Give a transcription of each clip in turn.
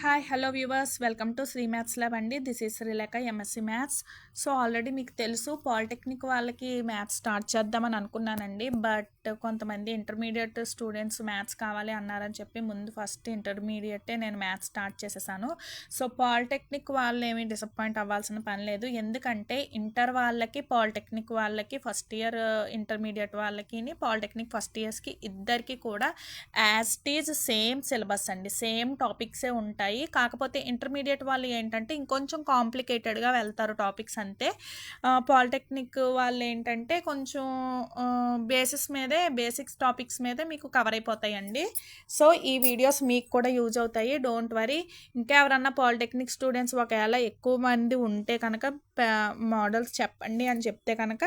Hi hello viewers welcome to Shri maths lab అండి. This is Srilekha MSc maths. So already మీకు తెలుసు polytechnic వాళ్ళకి maths start చేద్దామని అనుకున్నానండి. బట్ కొంతమంది ఇంటర్మీడియట్ స్టూడెంట్స్ మ్యాథ్స్ కావాలి అన్నారని చెప్పి ముందు ఫస్ట్ ఇంటర్మీడియటే నేను మ్యాథ్స్ స్టార్ట్ చేసేసాను. సో పాలిటెక్నిక్ వాళ్ళు ఏమీ డిసప్పాయింట్ అవ్వాల్సిన పని లేదు. ఎందుకంటే ఇంటర్ వాళ్ళకి పాలిటెక్నిక్ వాళ్ళకి ఫస్ట్ ఇయర్ ఇంటర్మీడియట్ వాళ్ళకి పాలిటెక్నిక్ ఫస్ట్ ఇయర్స్కి ఇద్దరికి కూడా as it is same syllabus అండి, సేమ్ టాపిక్సే ఉంటాయి. కాకపోతే ఇంటర్మీడియట్ వాళ్ళు ఏంటంటే ఇంకొంచెం కాంప్లికేటెడ్గా వెళ్తారు టాపిక్స్ అంతే. పాలిటెక్నిక్ వాళ్ళు ఏంటంటే కొంచెం బేసిక్స్ టాపిక్స్ మీదే మీకు కవర్ అయిపోతాయండి. సో ఈ వీడియోస్ మీకు కూడా యూజ్ అవుతాయి, డోంట్ వరీ. ఇంకా ఎవరన్నా పాలిటెక్నిక్ స్టూడెంట్స్ ఒకవేళ ఎక్కువ మంది ఉంటే కనుక మోడల్స్ చెప్పండి అని చెప్తే కనుక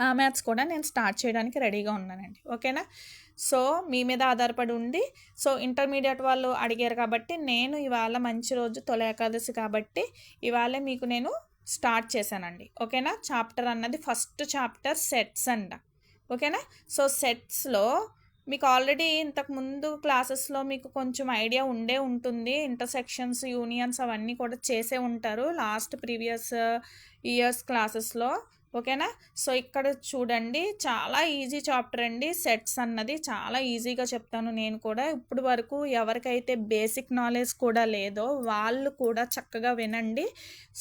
ఆ మ్యాథ్స్ కూడా నేను స్టార్ట్ చేయడానికి రెడీగా ఉన్నానండి. ఓకేనా? సో మీ మీద ఆధారపడి ఉంది. సో ఇంటర్మీడియట్ వాళ్ళు అడిగారు కాబట్టి నేను ఇవాళ మంచి రోజు తొలి ఏకాదశి కాబట్టి ఇవాళ మీకు నేను స్టార్ట్ చేశానండి. ఓకేనా? చాప్టర్ అన్నది ఫస్ట్ చాప్టర్ సెట్స్ అంట. ఓకేనా? సో సెట్స్లో మీకు ఆల్రెడీ ఇంతకుముందు క్లాసెస్లో మీకు కొంచెం ఐడియా ఉంటుంది. ఇంటర్సెక్షన్స్, యూనియన్స్ అవన్నీ కూడా చేసే ఉంటారు లాస్ట్ ప్రీవియస్ ఇయర్స్ క్లాసెస్లో. ఓకేనా? సో ఇక్కడ చూడండి, చాలా ఈజీ చాప్టర్ అండి. సెట్స్ అన్నది చాలా ఈజీగా చెప్తాను నేను కూడా. ఇప్పుడు వరకు ఎవరికైతే బేసిక్ నాలెడ్జ్ కూడా లేదో వాళ్ళు కూడా చక్కగా వినండి.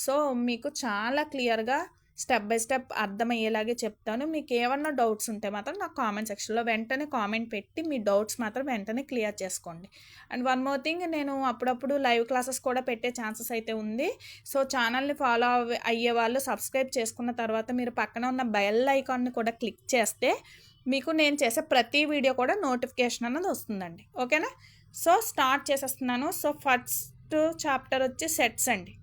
సో మీకు చాలా క్లియర్గా స్టెప్ బై స్టెప్ అర్థమయ్యేలాగే చెప్తాను. మీకు ఏమన్నా డౌట్స్ ఉంటే మాత్రం నాకు కామెంట్ సెక్షన్లో వెంటనే కామెంట్ పెట్టి మీ డౌట్స్ మాత్రం వెంటనే క్లియర్ చేసుకోండి. అండ్ వన్ మోర్ థింగ్, నేను అప్పుడప్పుడు లైవ్ క్లాసెస్ కూడా పెట్టే ఛాన్సెస్ అయితే ఉంది. సో ఛానల్ని ఫాలో అయ్యే వాళ్ళు సబ్స్క్రైబ్ చేసుకున్న తర్వాత మీరు పక్కన ఉన్న బెల్ ఐకాన్ని కూడా క్లిక్ చేస్తే మీకు నేను చేసే ప్రతి వీడియో కూడా నోటిఫికేషన్ అన్నది వస్తుందండి. ఓకేనా? సో స్టార్ట్ చేసేస్తున్నాను. సో ఫస్ట్ చాప్టర్ వచ్చి సెట్స్ అండి.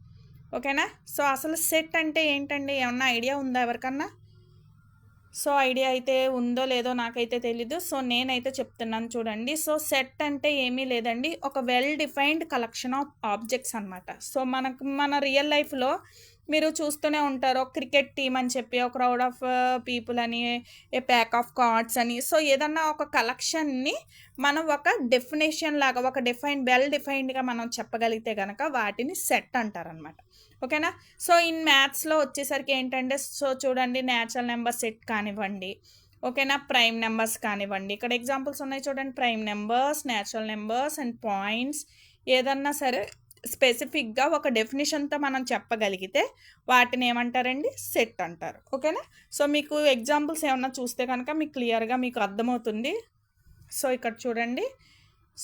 ఓకేనా? సో అసలు సెట్ అంటే ఏంటండి, ఏమన్నా ఐడియా ఉందా ఎవరికన్నా? సో ఐడియా అయితే ఉందో లేదో నాకైతే తెలీదు. సో నేనైతే చెప్తున్నాను చూడండి. సో సెట్ అంటే ఏమీ లేదండి, ఒక well defined collection of objects అనమాట. సో మన రియల్ లైఫ్లో మీరు చూస్తూనే ఉంటారు, ఒక క్రికెట్ టీమ్ అని చెప్పి, ఒక క్రౌడ్ ఆఫ్ పీపుల్ అని, ఏ ప్యాక్ ఆఫ్ కార్డ్స్ అని. సో ఏదన్నా ఒక కలెక్షన్ని మనం ఒక డెఫినేషన్ లాగా, ఒక వెల్ డిఫైన్డ్గా మనం చెప్పగలిగితే కనుక వాటిని సెట్ అంటారనమాట. ఓకేనా? సో ఇన్ మ్యాథ్స్లో వచ్చేసరికి ఏంటంటే, సో చూడండి, న్యాచురల్ నెంబర్ సెట్ కానివ్వండి, ఓకేనా, ప్రైమ్ నెంబర్స్ కానివ్వండి. ఇక్కడ ఎగ్జాంపుల్స్ ఉన్నాయి చూడండి, prime numbers, natural numbers and points. ఏదన్నా సరే స్పెసిఫిక్గా ఒక డెఫినేషన్తో మనం చెప్పగలిగితే వాటిని ఏమంటారండి? సెట్ అంటారు. ఓకేనా? సో మీకు ఎగ్జాంపుల్స్ ఏమన్నా చూస్తే కనుక మీకు క్లియర్గా మీకు అర్థమవుతుంది. సో ఇక్కడ చూడండి,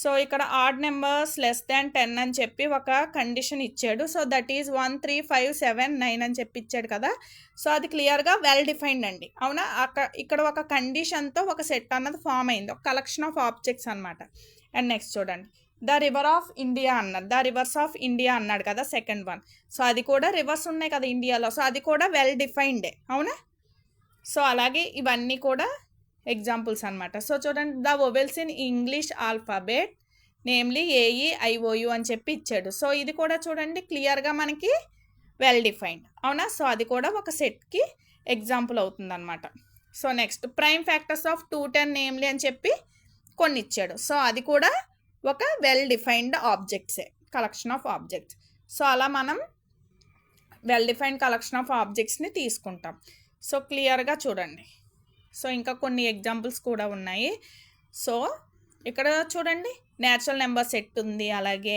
సో ఇక్కడ ఆడ్ నెంబర్స్ లెస్ దాన్ 10 అని చెప్పి ఒక కండిషన్ ఇచ్చాడు. సో దట్ ఈజ్ 1 3 5 7 9 అని చెప్పి ఇచ్చాడు కదా. సో అది క్లియర్గా వెల్ డిఫైన్డ్ అండి. అవునా? ఇక్కడ ఒక కండిషన్తో ఒక సెట్ అన్నది ఫామ్ అయింది, ఒక కలెక్షన్ ఆఫ్ ఆబ్జెక్ట్స్ అనమాట. అండ్ నెక్స్ట్ చూడండి, ద రివర్ ఆఫ్ ఇండియా అన్నాడు, ద రివర్స్ ఆఫ్ ఇండియా అన్నాడు కదా సెకండ్ వన్. సో అది కూడా రివర్స్ ఉన్నాయి కదా ఇండియాలో, సో అది కూడా వెల్ డిఫైన్డే. అవునా? సో అలాగే ఇవన్నీ కూడా ఎగ్జాంపుల్స్ అనమాట. సో చూడండి, the vowels in English alphabet namely AEIOU అని చెప్పి ఇచ్చాడు. సో ఇది కూడా చూడండి క్లియర్గా మనకి వెల్ డిఫైన్డ్. అవునా? సో అది కూడా ఒక సెట్కి ఎగ్జాంపుల్ అవుతుంది అనమాట. So next, prime factors of 210 namely అని చెప్పి కొన్ని ఇచ్చాడు. సో అది కూడా ఒక వెల్ డిఫైన్డ్ ఆబ్జెక్ట్సే, కలెక్షన్ ఆఫ్ ఆబ్జెక్ట్స్. సో అలా మనం వెల్ డిఫైన్డ్ కలెక్షన్ ఆఫ్ ఆబ్జెక్ట్స్ని తీసుకుంటాం. సో క్లియర్గా చూడండి. సో ఇంకా కొన్ని ఎగ్జాంపుల్స్ కూడా ఉన్నాయి. సో ఇక్కడ చూడండి, న్యాచురల్ నెంబర్ సెట్ ఉంది, అలాగే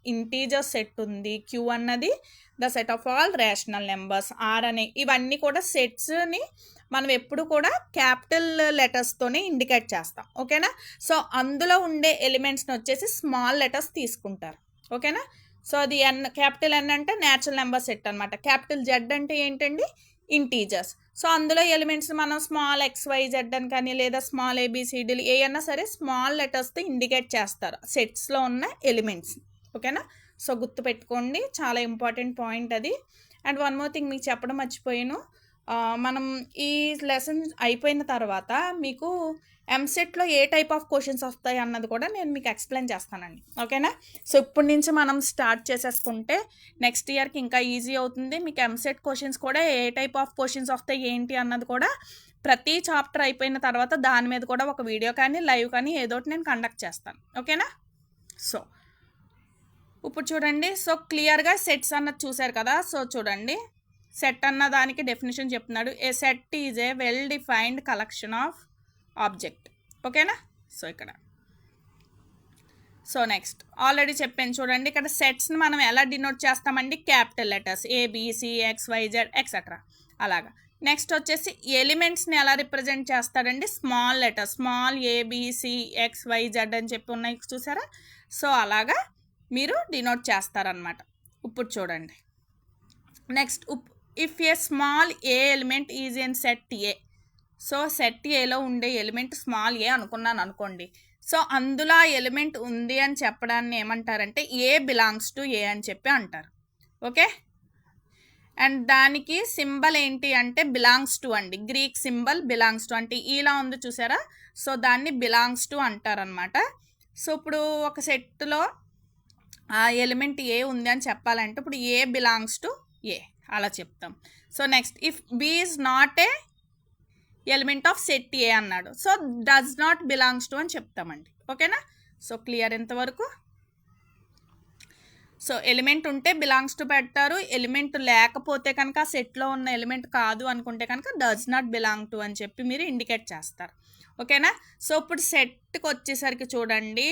ఇంటీజర్ సెట్ ఉంది, క్యూ అన్నది the set of all rational numbers, R అనే ఇవన్నీ కూడా సెట్స్ని మనం ఎప్పుడు కూడా క్యాపిటల్ లెటర్స్తోనే ఇండికేట్ చేస్తాం. ఓకేనా? సో అందులో ఉండే ఎలిమెంట్స్ని వచ్చేసి స్మాల్ లెటర్స్ తీసుకుంటారు. ఓకేనా? సో అది క్యాపిటల్ N అంటే న్యాచురల్ నెంబర్ సెట్ అనమాట. క్యాపిటల్ Z అంటే ఏంటండి? ఇంటీజర్స్. సో అందులో ఎలిమెంట్స్ మనం స్మాల్ XYZ అని కానీ, లేదా స్మాల్ ABCDలు ఏమన్నా సరే స్మాల్ లెటర్స్తో ఇండికేట్ చేస్తారు సెట్స్లో ఉన్న ఎలిమెంట్స్. ఓకేనా? సో గుర్తుపెట్టుకోండి, చాలా ఇంపార్టెంట్ పాయింట్ అది. అండ్ వన్ మోర్ థింగ్ మీకు చెప్పడం మర్చిపోయాను, మనం ఈ లెసన్ అయిపోయిన తర్వాత మీకు ఎంసెట్లో ఏ టైప్ ఆఫ్ క్వశ్చన్స్ వస్తాయి అన్నది కూడా నేను మీకు ఎక్స్ప్లెయిన్ చేస్తానండి. ఓకేనా? సో ఇప్పటి నుంచి మనం స్టార్ట్ చేసేసుకుంటే నెక్స్ట్ ఇయర్కి ఇంకా ఈజీ అవుతుంది. మీకు ఎంసెట్ క్వశ్చన్స్ కూడా ఏ టైప్ ఆఫ్ క్వశ్చన్స్ వస్తాయి ఏంటి అన్నది కూడా ప్రతి చాప్టర్ అయిపోయిన తర్వాత దాని మీద కూడా ఒక వీడియో కానీ లైవ్ కానీ ఏదోటి నేను కండక్ట్ చేస్తాను. ఓకేనా? సో ఇప్పుడు చూడండి, సో క్లియర్గా సెట్స్ అన్నది చూసారు కదా. సో చూడండి, సెట్ అన్న దానికి డెఫినేషన్ చెప్తున్నాడు. A set is a well defined collection of object. ఓకేనా. సో ఇక్కడ సో నెక్స్ట్ ఆల్రెడీ చెప్పాను చూడండి, ఇక్కడ సెట్స్ని మనం ఎలా డినోట్ చేస్తామండి, capital letters A B C XYZ etcetera అలాగా. నెక్స్ట్ వచ్చేసి ఎలిమెంట్స్ని ఎలా రిప్రజెంట్ చేస్తాడండి, small letters, small A B C XYZ అని చెప్పి ఉన్నాయి చూసారా. సో అలాగా మీరు డినోట్ చేస్తారనమాట. ఇప్పుడు చూడండి next, if a small A element is in set A. So set ఏలో ఉండే ఎలిమెంట్ స్మాల్ ఏ అనుకున్నాను అనుకోండి. సో అందులో ఆ ఎలిమెంట్ ఉంది అని చెప్పడాన్ని ఏమంటారంటే ఏ బిలాంగ్స్ టు ఏ అని చెప్పి అంటారు. ఓకే. అండ్ దానికి సింబల్ ఏంటి అంటే బిలాంగ్స్ టు అండి. గ్రీక్ సింబల్ బిలాంగ్స్ టు అంటే ఇలా ఉంది చూసారా. సో దాన్ని బిలాంగ్స్ టు అంటారనమాట. సో ఇప్పుడు ఒక సెట్లో ఆ ఎలిమెంట్ ఏ ఉంది అని చెప్పాలంటే ఇప్పుడు ఏ బిలాంగ్స్ టు ఏ అలా చెప్తాం. So next, if b is not a element of set A అన్నాడు. So does not belongs to అని చెప్తామండి. ఓకేనా. సో క్లియర్ ఎంతవరకు. సో ఎలిమెంట్ ఉంటే బిలాంగ్స్ టు పెడతారు, ఎలిమెంట్ లేకపోతే కనుక ఆ సెట్లో ఉన్న ఎలిమెంట్ కాదు అనుకుంటే కనుక డస్ నాట్ బిలాంగ్ టు అని చెప్పి మీరు ఇండికేట్ చేస్తారు. ఓకేనా. సో ఇప్పుడు సెట్కి వచ్చేసరికి చూడండి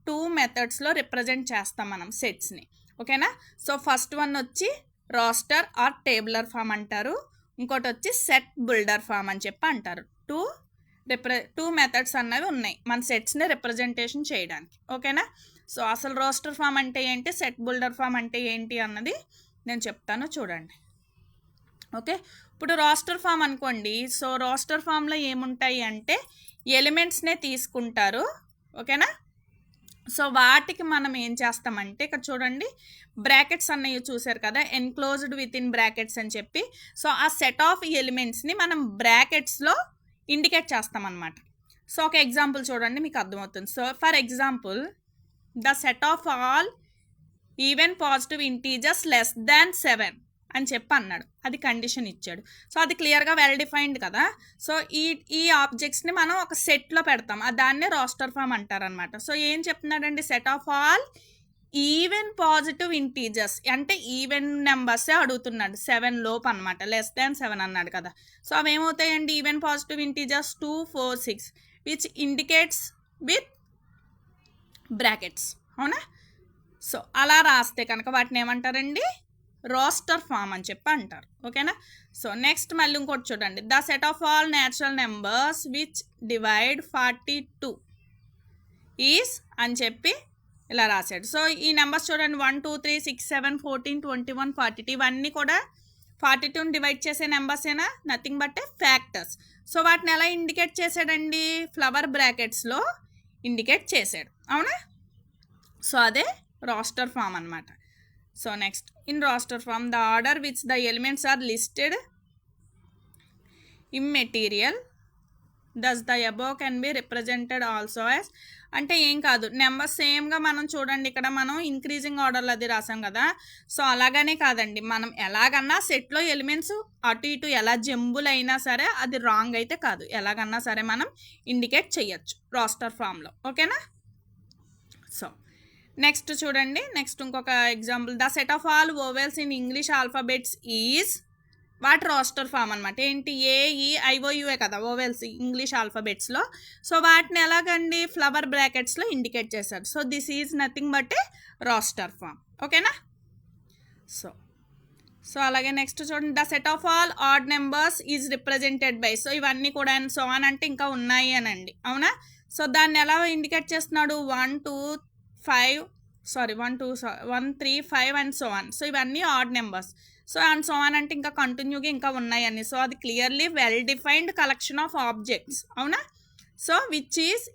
2 మెథడ్స్లో రిప్రజెంట్ చేస్తాం మనం సెట్స్ని. ఓకేనా. సో ఫస్ట్ వన్ వచ్చి రాస్టర్ ఆర్ టేబులర్ ఫామ్ అంటారు, ఇంకోటి వచ్చి సెట్ బిల్డర్ ఫామ్ అని చెప్పి అంటారు. టూ మెథడ్స్ అన్నవి ఉన్నాయి మన సెట్స్ని రిప్రజెంటేషన్ చేయడానికి. ఓకేనా. సో అసలు రోస్టర్ ఫామ్ అంటే ఏంటి, సెట్ బిల్డర్ ఫామ్ అంటే ఏంటి అన్నది నేను చెప్తాను చూడండి. ఓకే. ఇప్పుడు రోస్టర్ ఫామ్ అనుకోండి. సో రోస్టర్ ఫామ్లో ఏముంటాయి అంటే ఎలిమెంట్స్నే తీసుకుంటారు. ఓకేనా. సో వాటికి మనం ఏం చేస్తామంటే ఇక్కడ చూడండి బ్రాకెట్స్ అన్నవి చూసారు కదా, ఎన్క్లోజ్డ్ విత్ ఇన్ బ్రాకెట్స్ అని చెప్పి. సో ఆ సెట్ ఆఫ్ ఎలిమెంట్స్ని మనం బ్రాకెట్స్లో ఇండికేట్ చేస్తామన్నమాట. సో ఒక ఎగ్జాంపుల్ చూడండి మీకు అర్థమవుతుంది. So for example, the set of all even positive integers less than 7 అని చెప్పి అన్నాడు. అది కండిషన్ ఇచ్చాడు. సో అది క్లియర్గా వెల్ డిఫైన్డ్ కదా. సో ఈ ఆబ్జెక్ట్స్ని మనం ఒక సెట్లో పెడతాం, దాన్నే రోస్టర్ ఫామ్ అంటారనమాట. సో ఏం చెప్తున్నాడండి, set of all even positive integers అంటే ఈవెన్ నెంబర్సే అడుగుతున్నాడు, 7 లోపు అనమాట, లెస్ దాన్ 7 అన్నాడు కదా. సో అవి ఏమవుతాయండి, even positive integers 2, 4, 6 which indicates with brackets. అవునా. సో అలా రాస్తే కనుక వాటిని ఏమంటారండి, రోస్టర్ ఫామ్ అని చెప్పి అంటారు. ఓకేనా. సో నెక్స్ట్ మళ్ళీ ఇంకోటి చూడండి, the set of all natural numbers which divide 42 is అని చెప్పి ఇలా రాశాడు. సో ఈ నెంబర్స్ చూడండి 1, 2, 3, 6, 7, 14, 21, 42 ఇవన్నీ కూడా 42ని డివైడ్ చేసే నెంబర్సేనా, నథింగ్ బట్ ఫ్యాక్టర్స్. సో వాటిని ఎలా ఇండికేట్ చేశాడండి, ఫ్లవర్ బ్రాకెట్స్లో ఇండికేట్ చేశాడు. అవునా. సో అదే రోస్టర్ ఫామ్ అనమాట. So next, in roster form the order which the elements are listed immaterial thus the above can be represented also as అంటే ఏం కాదు, నెంబర్ సేమ్గా మనం చూడండి ఇక్కడ మనం ఇంక్రీజింగ్ ఆర్డర్లో అది రాసాం కదా. సో అలాగనే కాదండి, మనం ఎలాగన్నా సెట్లో ఎలిమెంట్స్ అటు ఇటు ఎలా జంబుల్ అయినా సరే అది రాంగ్ అయితే కాదు, ఎలాగన్నా సరే మనం ఇండికేట్ చేయొచ్చు రోస్టర్ ఫామ్లో. ఓకేనా. సో నెక్స్ట్ చూడండి, నెక్స్ట్ ఇంకొక example, the set of all vowels in English alphabets is వాటి రోస్టర్ ఫామ్ అనమాట. ఏంటి, AEIOUఏ కదా వోవెల్స్ ఇంగ్లీష్ ఆల్ఫాబెట్స్లో. సో వాటిని ఎలాగండి, ఫ్లవర్ బ్రాకెట్స్లో ఇండికేట్ చేశారు. So this is nothing but a roster form. ఓకేనా. సో అలాగే నెక్స్ట్ చూడండి, the set of all odd numbers is represented by. So ఇవన్నీ కూడా సో ఆన్ అంటే ఇంకా ఉన్నాయి అనండి. అవునా. సో దాన్ని ఎలా ఇండికేట్ చేస్తున్నాడు, 1, 2, 3, 5 అండ్ సో ఆన్. సో ఇవన్నీ odd numbers. So and so on అంటే ఇంకా కంటిన్యూగా ఇంకా ఉన్నాయని. సో అది clearly well defined collection of objects. అవునా. So which is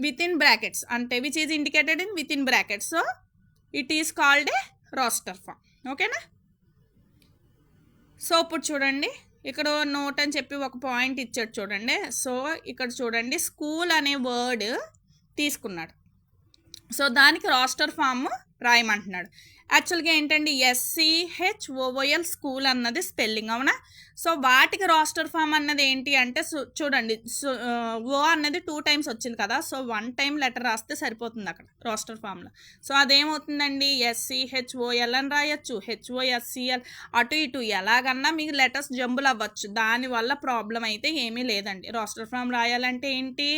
with in brackets అంటే which is indicated in with in brackets. So it is called a roster form. ఓకేనా. So ఇప్పుడు చూడండి ఇక్కడ నోట్ అని చెప్పి ఒక పాయింట్ ఇచ్చాడు చూడండి. సో ఇక్కడ చూడండి స్కూల్ అనే వర్డ్ తీసుకున్నాడు. సో దానికి రోస్టర్ ఫామ్ రాయమంటున్నాడు. యాక్చువల్గా ఏంటండి SCHOOL స్కూల్ అన్నది స్పెల్లింగ్, అవునా? సో వాటికి రాస్టర్ ఫామ్ అన్నది ఏంటి అంటే చూడండి, ఓ అన్నది 2 టైమ్స్ వచ్చింది కదా, సో 1 టైం లెటర్ రాస్తే సరిపోతుంది అక్కడ రాస్టర్ ఫామ్లో. సో అదేమవుతుందండి, SCHOL అని రాయొచ్చు, HOSCL, అటు ఇటు ఎలాగన్నా మీకు లెటర్స్ జంబుల్ అవ్వచ్చు. దానివల్ల ప్రాబ్లం అయితే ఏమీ లేదండి. రాస్టర్ ఫామ్ రాయాలంటే ఏంటి,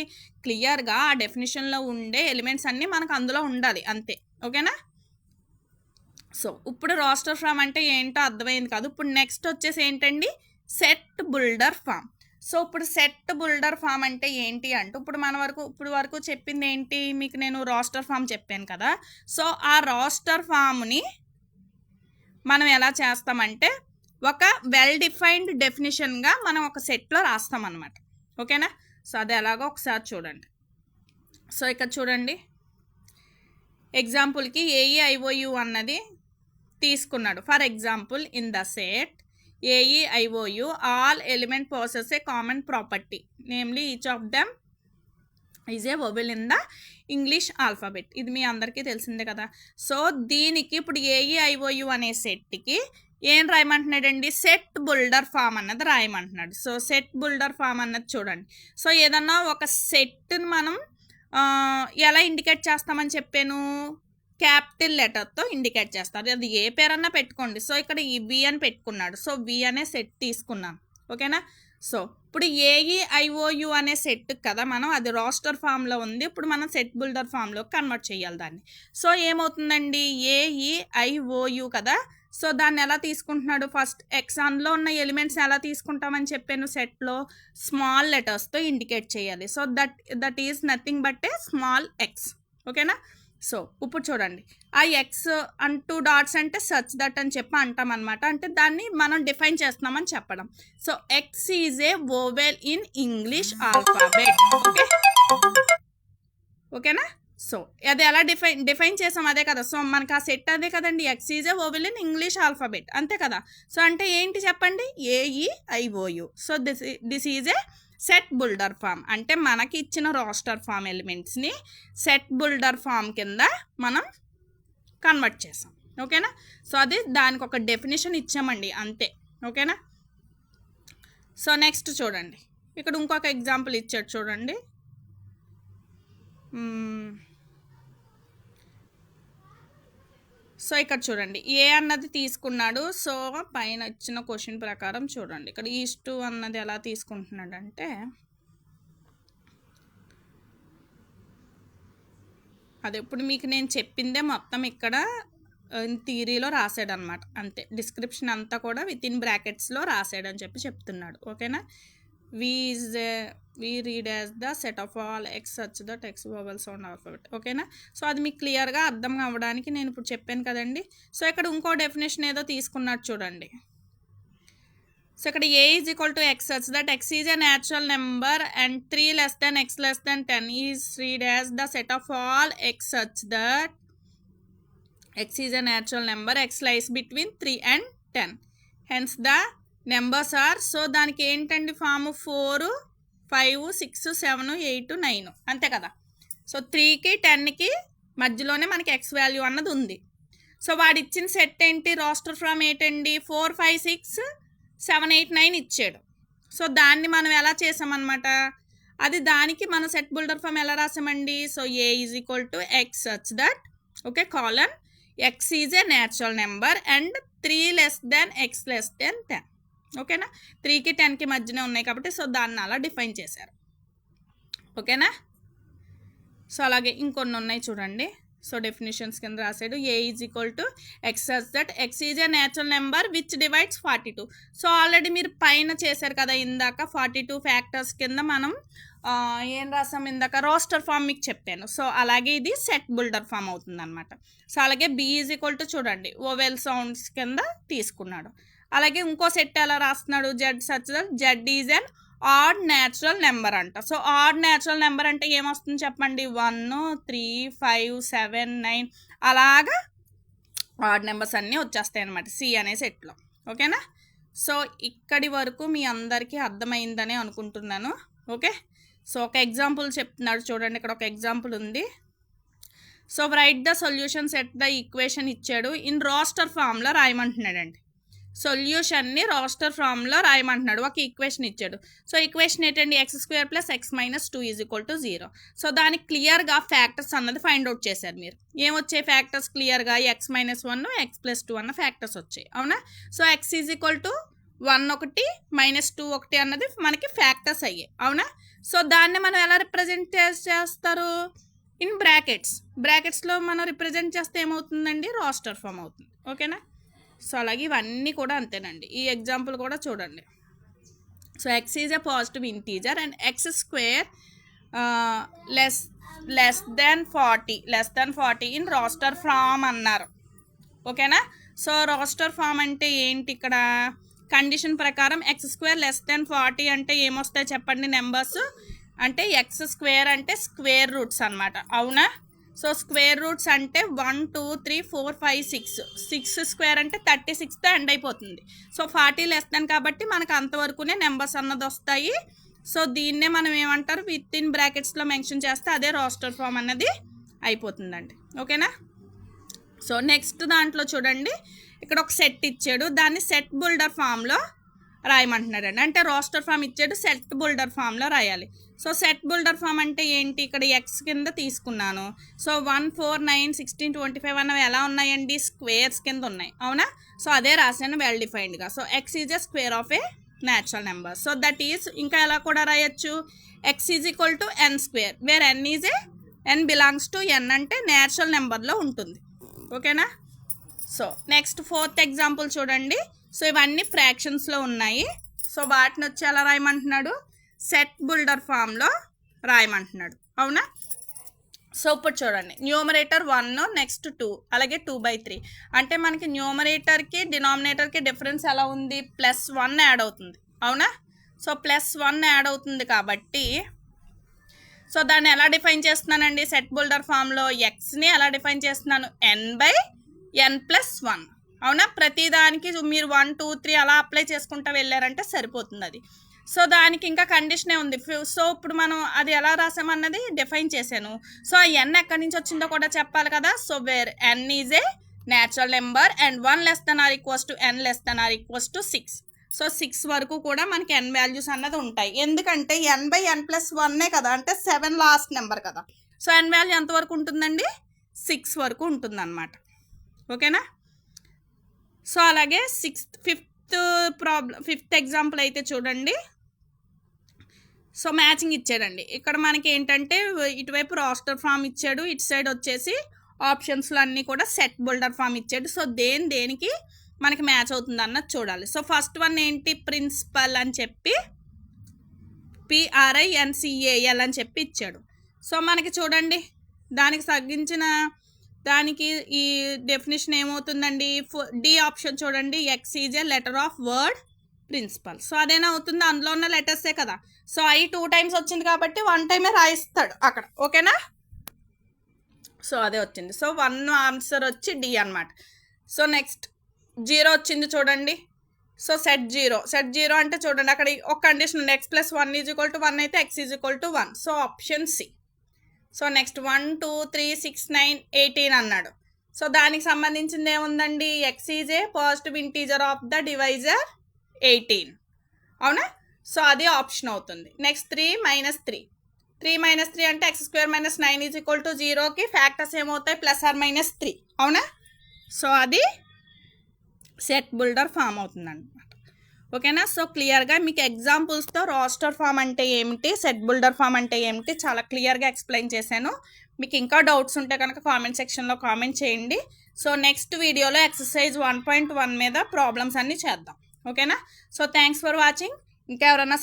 క్లియర్గా ఆ డెఫినేషన్లో ఉండే ఎలిమెంట్స్ అన్నీ మనకు అందులో ఉండాలి, అంతే. ఓకేనా? సో ఇప్పుడు రాస్టర్ ఫామ్ అంటే ఏంటో అర్థమైంది కాదు. ఇప్పుడు నెక్స్ట్ వచ్చేసి ఏంటండి, సెట్ బుల్డర్ ఫామ్. సో ఇప్పుడు సెట్ బుల్డర్ ఫామ్ అంటే ఏంటి అంటే, ఇప్పుడు వరకు చెప్పింది ఏంటి మీకు, నేను రాస్టర్ ఫామ్ చెప్పాను కదా. సో ఆ రాస్టర్ ఫామ్ని మనం ఎలా చేస్తామంటే, ఒక వెల్ డిఫైన్డ్ డెఫినేషన్గా మనం ఒక సెట్లో రాస్తామన్నమాట. ఓకేనా? సో అది ఎలాగో ఒకసారి చూడండి. సో ఇక్కడ చూడండి, ఎగ్జాంపుల్కి AEIOU అన్నది తీసుకున్నాడు. For example, in the set AEIOU all element possess a common property, namely each of them is a vowel in the English alphabet. ఇది మీ అందరికీ తెలిసిందే కదా. సో దీనికి ఇప్పుడు AEIOU అనే సెట్కి ఏం రాయమంటున్నాడండి, సెట్ బుల్డర్ ఫామ్ అన్నది రాయమంటున్నాడు. సో సెట్ బుల్డర్ ఫామ్ అన్నది చూడండి. సో ఏదన్నా ఒక సెట్ని మనం ఎలా ఇండికేట్ చేస్తామని చెప్పాను, క్యాపిటల్ లెటర్తో ఇండికేట్ చేస్తారు. అది ఏ పేరన్నా పెట్టుకోండి. సో ఇక్కడ ఈ V అని పెట్టుకున్నాడు. సో V అనే సెట్ తీసుకున్నాను. ఓకేనా? సో ఇప్పుడు AEIOU అనే సెట్ కదా, మనం అది రాస్టర్ ఫామ్లో ఉంది. ఇప్పుడు మనం సెట్ బుల్డర్ ఫామ్లో కన్వర్ట్ చేయాలి దాన్ని. సో ఏమవుతుందండి, AEIOU కదా. సో దాన్ని ఎలా తీసుకుంటున్నాడు, ఫస్ట్ ఎక్సాన్లో ఉన్న ఎలిమెంట్స్ ఎలా తీసుకుంటామని చెప్పాను, సెట్లో స్మాల్ లెటర్స్తో ఇండికేట్ చేయాలి. So that is nothing but a small x. ఓకేనా? సో ఇప్పుడు చూడండి, ఆ X అండ్ 2 డాట్స్ అంటే సచ్ దట్ అని చెప్పి అంటాం అనమాట. అంటే దాన్ని మనం డిఫైన్ చేస్తున్నామని చెప్పడం. So X is a vowel in English alphabet. Okay, ఓకేనా? సో అది ఎలా డిఫైన్ చేసాం, అదే కదా. సో మనకు ఆ సెట్ అదే కదండి, X is a vowel in English alphabet, అంతే కదా. సో అంటే ఏంటి చెప్పండి, AEIOU. So this is a set builder form. అంటే మనకి ఇచ్చిన రాస్టర్ ఫామ్ ఎలిమెంట్స్ని సెట్ బుల్డర్ ఫామ్ కింద మనం కన్వర్ట్ చేసాం. ఓకేనా? సో అది దానికి ఒక డెఫినేషన్ ఇచ్చామండి, అంతే. ఓకేనా? సో నెక్స్ట్ చూడండి, ఇక్కడ ఇంకొక ఎగ్జాంపుల్ ఇచ్చాడు చూడండి. సో ఇక్కడ చూడండి, A అన్నది తీసుకున్నాడు. సో పైన ఇచ్చిన క్వశ్చన్ ప్రకారం చూడండి, ఇక్కడ ఈస్టు అన్నది ఎలా తీసుకుంటున్నాడు అంటే, అదే ఇప్పుడు మీకు నేను చెప్పిందే మొత్తం ఇక్కడ థియరీలో రాసాడు అనమాట, అంతే. డిస్క్రిప్షన్ అంతా కూడా విత్ ఇన్ బ్రాకెట్స్లో రాసాడని చెప్పి చెప్తున్నాడు. ఓకేనా? we read as the set of all x such that x vowel sound alphabet. ఓకేనా? సో అది మీకు క్లియర్గా అర్థం అవ్వడానికి నేను ఇప్పుడు చెప్పాను కదండి. సో ఇక్కడ ఇంకో డెఫినేషన్ ఏదో తీసుకున్నట్టు చూడండి. సో ఇక్కడ A is equal to x such that x is a natural number and 3 less than x less than 10 is read as the set of all x such that x is a natural number, x lies between 3 and 10. Hence the numbers are, so దానికి ఏంటండి form 4, 5, 6, 7, 8, 9, అంతే కదా. So 3కి 10కి మధ్యలోనే మనకి X value అన్నది ఉంది. సో వాడు ఇచ్చిన సెట్ ఏంటి, రాస్టర్ ఫ్రమ్ ఏంటండి, 4, 5, 6, 7, 8, 9 ఇచ్చాడు. సో దాన్ని మనం ఎలా చేసామన్నమాట, అది దానికి మన సెట్ బుల్డర్ ఫామ్ ఎలా రాసామండి. So A is equal to x such that, okay, colon x is a natural number and 3 less than x less than 10. ఓకేనా? 3కి 10కి మధ్యనే ఉన్నాయి కాబట్టి సో దాన్ని అలా డిఫైన్ చేశారు. ఓకేనా? సో అలాగే ఇంకొన్ని ఉన్నాయి చూడండి. సో డెఫినేషన్స్ కింద రాసాడు, A is equal to x such that x is a natural number which divides 42. So already మీరు పైన చేశారు కదా ఇందాక, 42 ఫ్యాక్టర్స్ కింద మనం ఏం రాసాం ఇందాక, రాస్టర్ ఫామ్ మీకు చెప్పాను. సో అలాగే ఇది సెట్ బుల్డర్ ఫామ్ అవుతుంది అనమాట. సో అలాగే B ఈజ్ ఈక్వల్ టు చూడండి, ఓవెల్ సౌండ్స్ కింద తీసుకున్నాడు. అలాగే ఇంకో సెట్ ఎలా రాస్తున్నాడు, Z such that Z is an add natural number అంట. సో ఆడ్ న్యాచురల్ నెంబర్ అంటే ఏమొస్తుంది చెప్పండి, 1, 3, 5, 7, 9 అలాగా ఆడ్ నెంబర్స్ అన్నీ వచ్చేస్తాయి అనమాట C అనే సెట్లో. ఓకేనా? సో ఇక్కడి వరకు మీ అందరికీ అర్థమైందని అనుకుంటున్నాను. ఓకే, సో ఒక ఎగ్జాంపుల్ చెప్తున్నాడు చూడండి, ఇక్కడ ఒక ఎగ్జాంపుల్ ఉంది. So right the solution set the equation ఇచ్చాడు ఇన్ రోస్టర్ ఫామ్లో రాయమంటున్నాడండి. సొల్యూషన్ని రోస్టర్ ఫామ్లో రాయమంటున్నాడు. ఒక ఈక్వేషన్ ఇచ్చాడు. సో ఈక్వేషన్ ఏంటండి, x² + x - 2 = 0. సో దానికి క్లియర్గా ఫ్యాక్టర్స్ అన్నది ఫైండ్ అవుట్ చేశారు మీరు. ఏమొచ్చాయి ఫ్యాక్టర్స్ క్లియర్గా, x - 1 x + 2 అన్న ఫ్యాక్టర్స్ వచ్చాయి. అవునా? సో x = 1 ఒకటి -2 ఒకటి అన్నది మనకి ఫ్యాక్టర్స్ అయ్యాయి. అవునా? సో దాన్ని మనం ఎలా రిప్రజెంట్ చేస్తారు, ఇన్ బ్రాకెట్స్లో మనం రిప్రజెంట్ చేస్తే ఏమవుతుందండి, రోస్టర్ ఫామ్ అవుతుంది. ఓకేనా? సో అలాగే ఇవన్నీ కూడా అంతేనండి. ఈ ఎగ్జాంపుల్ కూడా చూడండి. So x is a positive integer and x² less than 40 in roster form అన్నారు. ఓకేనా? సో రోస్టర్ ఫామ్ అంటే ఏంటి, ఇక్కడ కండిషన్ ప్రకారం x² < 40 అంటే ఏమొస్తాయి చెప్పండి నెంబర్స్, అంటే x² అంటే స్క్వేర్ రూట్స్ అనమాట. అవునా? సో స్క్వేర్ రూట్స్ అంటే 1 2 3 4 5 6 స్క్వేర్ అంటే 36తో ఎండ్ అయిపోతుంది. సో 40 కాబట్టి మనకు అంతవరకునే నెంబర్స్ అన్నది వస్తాయి. సో దీన్నే మనం ఏమంటారు, విత్ ఇన్ బ్రాకెట్స్లో మెన్షన్ చేస్తే అదే రోస్టర్ ఫామ్ అన్నది అయిపోతుందండి. ఓకేనా? సో నెక్స్ట్ దాంట్లో చూడండి, ఇక్కడ ఒక సెట్ ఇచ్చాడు, దాన్ని సెట్ బిల్డర్ ఫామ్లో రాయమంటున్నాడండి. అంటే రోస్టర్ ఫామ్ ఇచ్చాడు, సెట్ బిల్డర్ ఫామ్లో రాయాలి. సో సెట్ బిల్డర్ ఫామ్ అంటే ఏంటి, ఇక్కడ x కింద తీసుకున్నాను. సో 1 4 9 16 25 అన్నవి ఎలా ఉన్నాయండి, స్క్వేర్స్ కింద ఉన్నాయి. అవునా? సో అదే రాశాను వెల్ డిఫైన్డ్గా. So x is a square of a natural number. So that is, ఇంకా ఎలా కూడా రాయొచ్చు, x = n², where n belongs to n అంటే న్యాచురల్ నెంబర్లో ఉంటుంది. ఓకేనా? సో నెక్స్ట్ 4th ఎగ్జాంపుల్ చూడండి. సో ఇవన్నీ ఫ్రాక్షన్స్లో ఉన్నాయి. సో వాటిని వచ్చి ఎలా రాయమంటున్నాడు, సెట్ బిల్డర్ ఫామ్లో రాయమంటున్నాడు. అవునా? సో ఇప్పుడు చూడండి, న్యూమరేటర్ 1 నెక్స్ట్ 2 అలాగే 2/3 అంటే మనకి న్యూమరేటర్కి డినామినేటర్కి డిఫరెన్స్ ఎలా ఉంది, +1 యాడ్ అవుతుంది. అవునా? సో +1 యాడ్ అవుతుంది కాబట్టి సో దాన్ని ఎలా డిఫైన్ చేస్తున్నానండి, సెట్ బిల్డర్ ఫామ్లో ఎక్స్ని ఎలా డిఫైన్ చేస్తున్నాను, n/n+1. అవునా? ప్రతిదానికి మీరు 1 2 3 అలా అప్లై చేసుకుంటూ వెళ్ళారంటే సరిపోతుంది అది. సో దానికి ఇంకా కండిషనే ఉంది. సో ఇప్పుడు మనం అది ఎలా రాసామన్నది డిఫైన్ చేశాను. సో ఆ n ఎక్కడి నుంచి వచ్చిందో కూడా చెప్పాలి కదా. So where n is a natural number and 1 < n < 6. So 6 వరకు కూడా మనకి n వాల్యూస్ అన్నది ఉంటాయి. ఎందుకంటే n/n+1 కదా, అంటే 7 లాస్ట్ నెంబర్ కదా. సో n వాల్యూ ఎంతవరకు ఉంటుందండి, 6 వరకు ఉంటుందన్నమాట. ఓకేనా? సో అలాగే 5th ఎగ్జాంపుల్ అయితే చూడండి. సో మ్యాచింగ్ ఇచ్చాడండి. ఇక్కడ మనకి ఏంటంటే ఇటువైపు రోస్టర్ ఫామ్ ఇచ్చాడు, ఇటు సైడ్ వచ్చేసి ఆప్షన్స్లో అన్నీ కూడా సెట్ బిల్డర్ ఫామ్ ఇచ్చాడు. సో దేనికి మనకి మ్యాచ్ అవుతుంది అన్నది చూడాలి. సో ఫస్ట్ వన్ ఏంటి, ప్రిన్సిపల్ అని చెప్పి PRINCAL అని చెప్పి ఇచ్చాడు. సో మనకి చూడండి, దానికి తగ్గించిన దానికి ఈ డెఫినేషన్ ఏమవుతుందండి, డి ఆప్షన్ చూడండి, x is a letter of word principal. So అదేనా అవుతుంది, అందులో ఉన్న లెటర్సే కదా. సో I 2 times వచ్చింది కాబట్టి 1 టైమే రాయిస్తాడు అక్కడ. ఓకేనా? సో అదే వచ్చింది. సో 1 ఆన్సర్ వచ్చి డి అనమాట. సో నెక్స్ట్ 0 వచ్చింది చూడండి. సో సెట్ జీరో అంటే చూడండి, అక్కడ ఒక కండిషన్ ఉంది, x + 1 = 1 అయితే x = 1. So option C. So next 1 2 3 6 9 18 అన్నాడు. సో దానికి సంబంధించింది ఏముందండి, x is A positive integer of the divisor 18. అవునా? సో అది ఆప్షన్ అవుతుంది. నెక్స్ట్ 3 - 3 అంటే x² - 9 = 0కి ఫ్యాక్టర్స్ ఏమవుతాయి, +or-3. అవునా? సో అది సెట్ బిల్డర్ ఫామ్ అవుతుంది అనమాట. ఓకేనా? సో క్లియర్గా మీకు ఎగ్జాంపుల్స్తో రోస్టర్ ఫామ్ అంటే ఏమిటి, సెట్ బిల్డర్ ఫామ్ అంటే ఏమిటి చాలా క్లియర్గా ఎక్స్ప్లెయిన్ చేశాను. మీకు ఇంకా డౌట్స్ ఉంటే కనుక కామెంట్ సెక్షన్లో కామెంట్ చేయండి. సో నెక్స్ట్ వీడియోలో ఎక్సర్సైజ్ 1.1 మీద ప్రాబ్లమ్స్ అన్నీ చేద్దాం. ఓకేనా? So thanks for watching. ఇంకా ఎవరన్నా